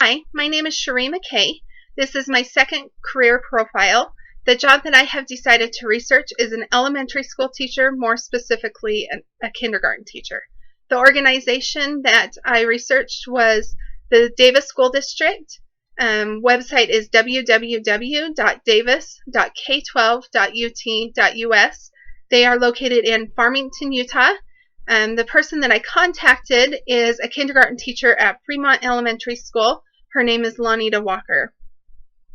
Hi, my name is Sheree McKay. This is my second career profile. The job that I have decided to research is an elementary school teacher, more specifically a kindergarten teacher. The organization that I researched was the Davis School District. Website is www.davis.k12.ut.us. They are located in Farmington, Utah. The person that I contacted is a kindergarten teacher at Fremont Elementary School. Her name is Lonita Walker.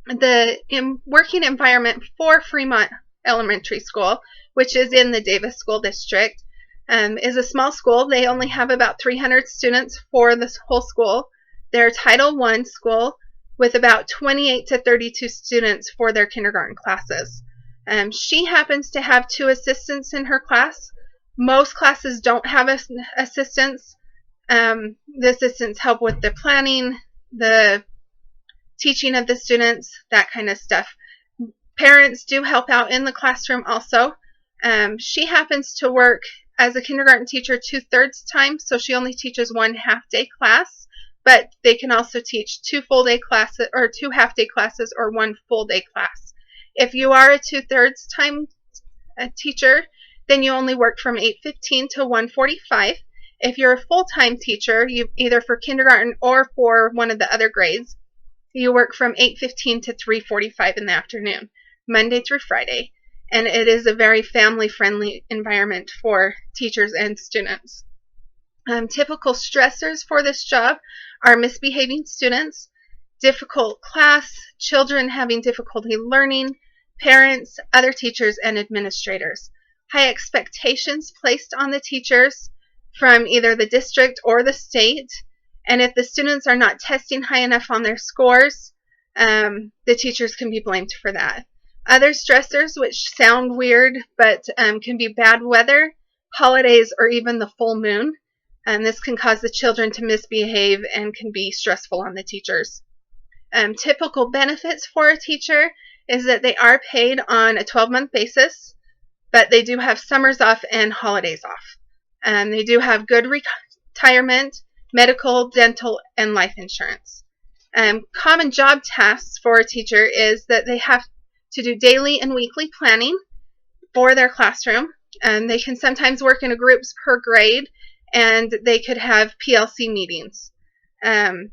The working environment for Fremont Elementary School, which is in the Davis School District, is a small school. They only have about 300 students for this whole school. They're Title I school with about 28 to 32 students for their kindergarten classes. She happens to have 2 assistants in her class. Most classes don't have assistants. The assistants help with the planning, the teaching of the students, that kind of stuff. Parents do help out in the classroom also. She happens to work as a kindergarten teacher 2/3 time, so she only teaches 1 half-day class, but they can also teach 2 full-day classes or 2 half-day classes or 1 full-day class. If you are a 2/3 time teacher, then you only work from 8:15 to 1:45. If you're a full-time teacher, either for kindergarten or for one of the other grades, you work from 8:15 to 3:45 in the afternoon, Monday through Friday. And it is a very family-friendly environment for teachers and students. Typical stressors for this job are misbehaving students, difficult class, children having difficulty learning, parents, other teachers, and administrators. High expectations placed on the teachers from either the district or the state, and if the students are not testing high enough on their scores, the teachers can be blamed for that. Other stressors, which sound weird but can be bad weather, holidays, or even the full moon. This can cause the children to misbehave and can be stressful on the teachers. Typical benefits for a teacher is that they are paid on a 12-month basis, but they do have summers off and holidays off. They do have good retirement, medical, dental, and life insurance. Common job tasks for a teacher is that they have to do daily and weekly planning for their classroom. They can sometimes work in groups per grade, and they could have PLC meetings.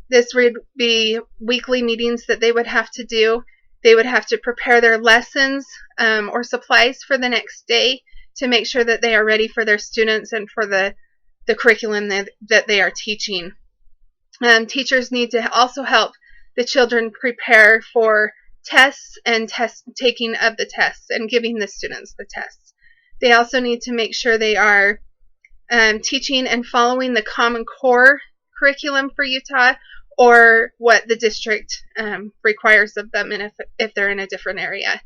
This would be weekly meetings that they would have to do. They would have to prepare their lessons or supplies for the next day to make sure that they are ready for their students and for the curriculum that they are teaching. Teachers need to also help the children prepare for tests and taking of the tests and giving the students the tests. They also need to make sure they are teaching and following the Common Core curriculum for Utah, or what the district requires of them, and if they're in a different area.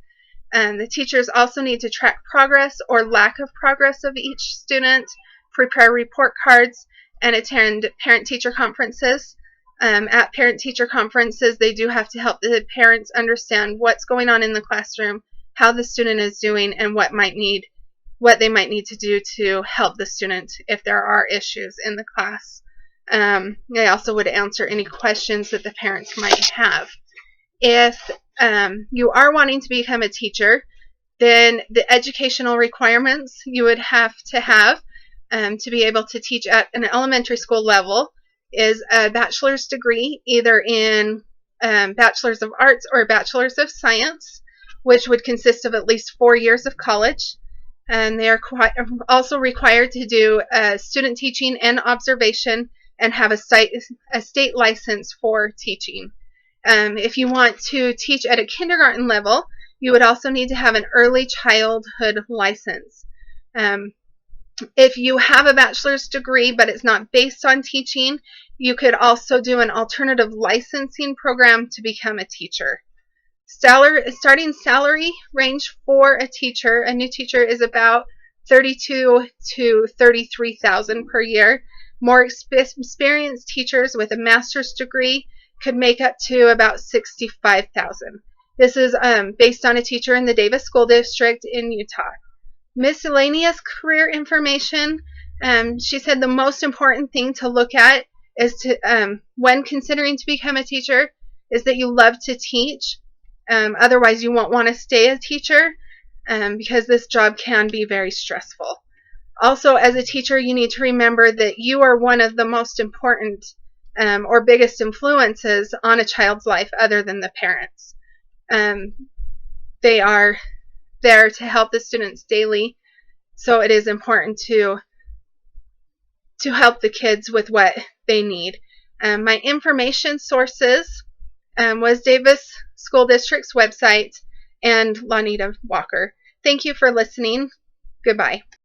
The teachers also need to track progress or lack of progress of each student, prepare report cards, and attend parent-teacher conferences. At parent-teacher conferences, they do have to help the parents understand what's going on in the classroom, how the student is doing, and what they might need to do to help the student if there are issues in the class. They also would answer any questions that the parents might have. If you are wanting to become a teacher, then the educational requirements you would have to be able to teach at an elementary school level is a bachelor's degree, either in Bachelor's of Arts or Bachelor's of Science, which would consist of at least 4 years of college. And they are also required to do student teaching and observation and have a state license for teaching. If you want to teach at a kindergarten level, you would also need to have an early childhood license. If you have a bachelor's degree but it's not based on teaching, you could also do an alternative licensing program to become a teacher. Starting salary range for a new teacher is about $32,000 to $33,000 per year. More experienced teachers with a master's degree could make up to about $65,000. This is based on a teacher in the Davis School District in Utah. Miscellaneous career information. She said the most important thing to look at is to, when considering to become a teacher, is that you love to teach. Otherwise, you won't want to stay a teacher because this job can be very stressful. Also, as a teacher, you need to remember that you are one of the most important or biggest influences on a child's life other than the parents. They are there to help the students daily, so it is important to help the kids with what they need. My information sources was Davis School District's website and Lonita Walker. Thank you for listening. Goodbye.